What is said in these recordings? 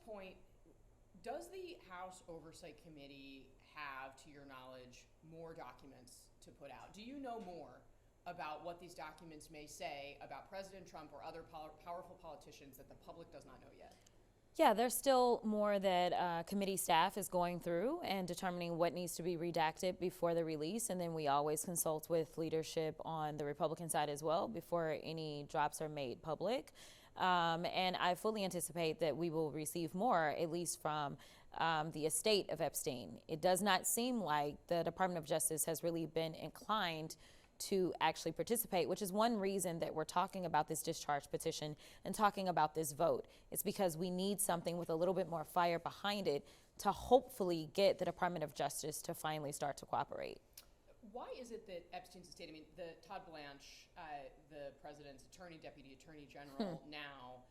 point, does the House Oversight Committee have, to your knowledge, more documents to put out? Do you know more about what these documents may say about President Trump or other powerful politicians that the public does not know yet? Yeah, there's still more that committee staff is going through and determining what needs to be redacted before the release. And then we always consult with leadership on the Republican side as well before any drops are made public. And I fully anticipate that we will receive more, at least from the estate of Epstein. It does not seem like the Department of Justice has really been inclined to actually participate, which is one reason that we're talking about this discharge petition and talking about this vote. It's because we need something with a little bit more fire behind it to hopefully get the Department of Justice to finally start to cooperate. Why is it that Epstein's estate, I mean, Todd Blanche, the president's deputy attorney general now,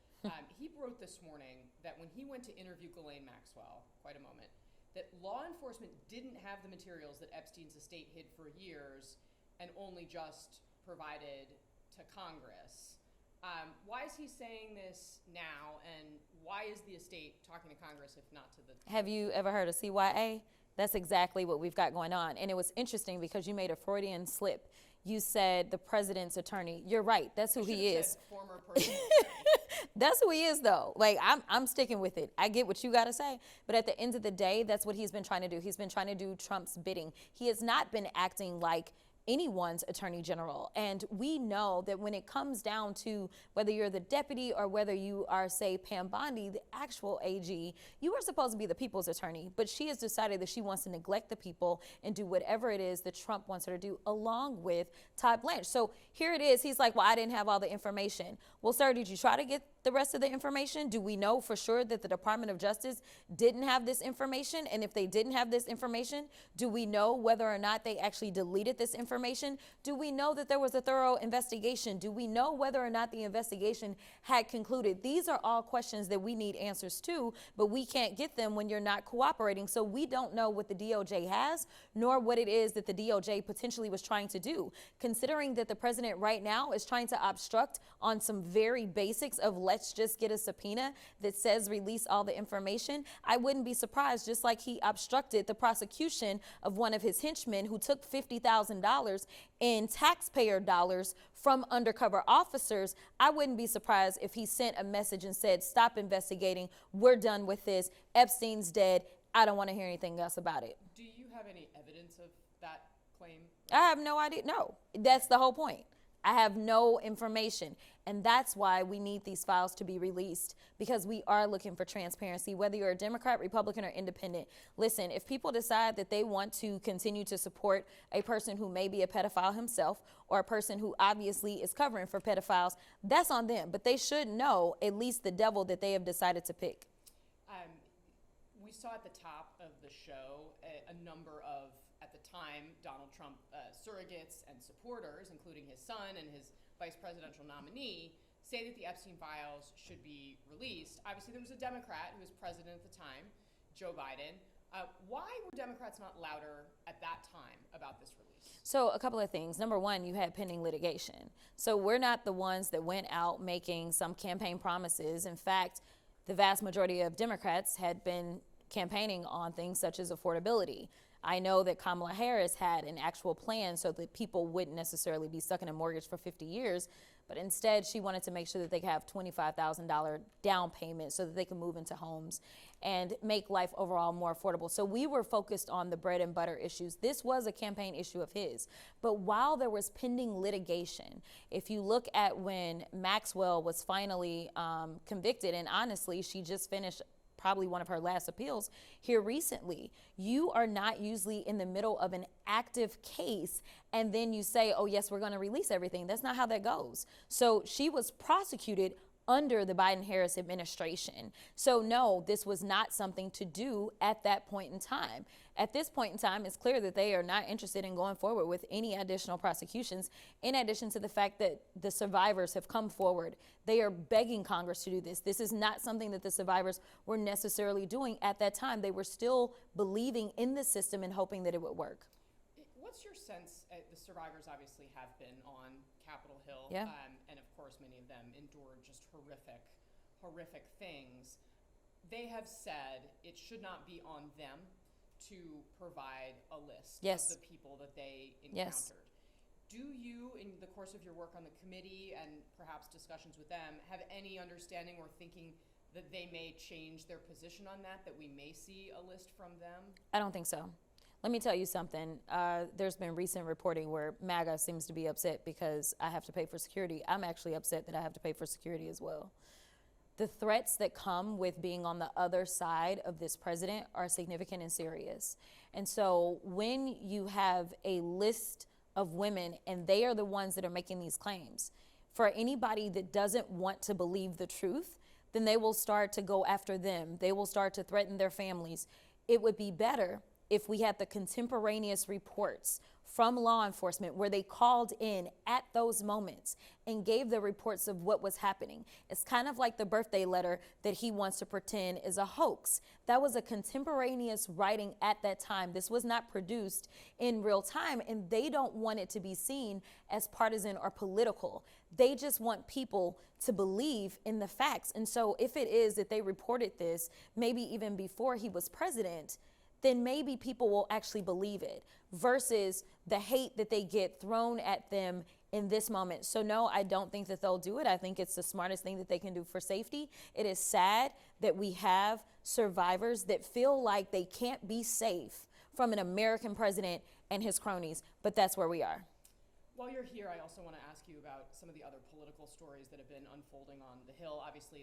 he wrote this morning that when he went to interview Ghislaine Maxwell, quite a moment, that law enforcement didn't have the materials that Epstein's estate hid for years and only just provided to Congress. Why is he saying this now, and why is the estate talking to Congress if not to the... Have you ever heard of CYA? That's exactly what we've got going on. And it was interesting because you made a Freudian slip. You said the president's attorney. You're right. That's who he is. Former personal That's who he is, though. Like, I'm sticking with it. I get what you got to say. But at the end of the day, that's what he's been trying to do. He's been trying to do Trump's bidding. He has not been acting like anyone's attorney general. And we know that when it comes down to whether you're the deputy or whether you are, say, Pam Bondi, the actual AG, you are supposed to be the people's attorney. But she has decided that she wants to neglect the people and do whatever it is that Trump wants her to do, along with Todd Blanche. So here it is. He's like, well, I didn't have all the information. Well, sir, did you try to get the rest of the information? Do we know for sure that the Department of Justice didn't have this information? And if they didn't have this information, do we know whether or not they actually deleted this information? Do we know that there was a thorough investigation? Do we know whether or not the investigation had concluded? These are all questions that we need answers to, but we can't get them when you're not cooperating. So we don't know what the DOJ has, nor what it is that the DOJ potentially was trying to do. Considering that the president right now is trying to obstruct on some very basics of let's just get a subpoena that says release all the information, I wouldn't be surprised, just like he obstructed the prosecution of one of his henchmen who took $50,000 in taxpayer dollars from undercover officers. I wouldn't be surprised if he sent a message and said, stop investigating. We're done with this. Epstein's dead. I don't want to hear anything else about it. Do you have any evidence of that claim? I have no idea. No, that's the whole point. I have no information. And that's why we need these files to be released, because we are looking for transparency, whether you're a Democrat, Republican, or independent. Listen, if people decide that they want to continue to support a person who may be a pedophile himself or a person who obviously is covering for pedophiles, that's on them. But they should know at least the devil that they have decided to pick. We saw at the top of the show a number of, at the time, Donald Trump surrogates and supporters, including his son and his vice presidential nominee, say that the Epstein Files should be released. Obviously, there was a Democrat who was president at the time, Joe Biden. Why were Democrats not louder at that time about this release? So a couple of things. Number one, you had pending litigation. So we're not the ones that went out making some campaign promises. In fact, the vast majority of Democrats had been campaigning on things such as affordability. I know that Kamala Harris had an actual plan so that people wouldn't necessarily be stuck in a mortgage for 50 years, but instead she wanted to make sure that they could have $25,000 down payment so that they can move into homes and make life overall more affordable. So we were focused on the bread and butter issues. This was a campaign issue of his. But while there was pending litigation, if you look at when Maxwell was finally convicted, and honestly, she just finished probably one of her last appeals here recently, you are not usually in the middle of an active case and then you say, oh yes, we're going to release everything. That's not how that goes. So she was prosecuted under the Biden-Harris administration. So no, this was not something to do at that point in time. At this point in time, it's clear that they are not interested in going forward with any additional prosecutions, in addition to the fact that the survivors have come forward. They are begging Congress to do this. This is not something that the survivors were necessarily doing at that time. They were still believing in the system and hoping that it would work. What's your sense, the survivors obviously have been on Capitol Hill, and of course many of them endured just horrific things. they have said it should not be on them to provide a list Yes. of the people that they encountered. Yes. Do you, in the course of your work on the committee and perhaps discussions with them, have any understanding or thinking that they may change their position on that we may see a list from them? I don't think so. Let me tell you something. There's been recent reporting where MAGA seems to be upset because I have to pay for security. I'm actually upset that I have to pay for security as well. The threats that come with being on the other side of this president are significant and serious. And so when you have a list of women and they are the ones that are making these claims, for anybody that doesn't want to believe the truth, then they will start to go after them. They will start to threaten their families. It would be better if we had the contemporaneous reports from law enforcement where they called in at those moments and gave the reports of what was happening. It's kind of like the birthday letter that he wants to pretend is a hoax. That was a contemporaneous writing at that time. This was not produced in real time, and they don't want it to be seen as partisan or political. They just want people to believe in the facts. And so if it is that they reported this, maybe even before he was president, then maybe people will actually believe it versus the hate that they get thrown at them in this moment. So no, I don't think that they'll do it. I think it's the smartest thing that they can do for safety. It is sad that we have survivors that feel like they can't be safe from an American president and his cronies, but that's where we are. While you're here, I also want to ask you about some of the other political stories that have been unfolding on the Hill. Obviously,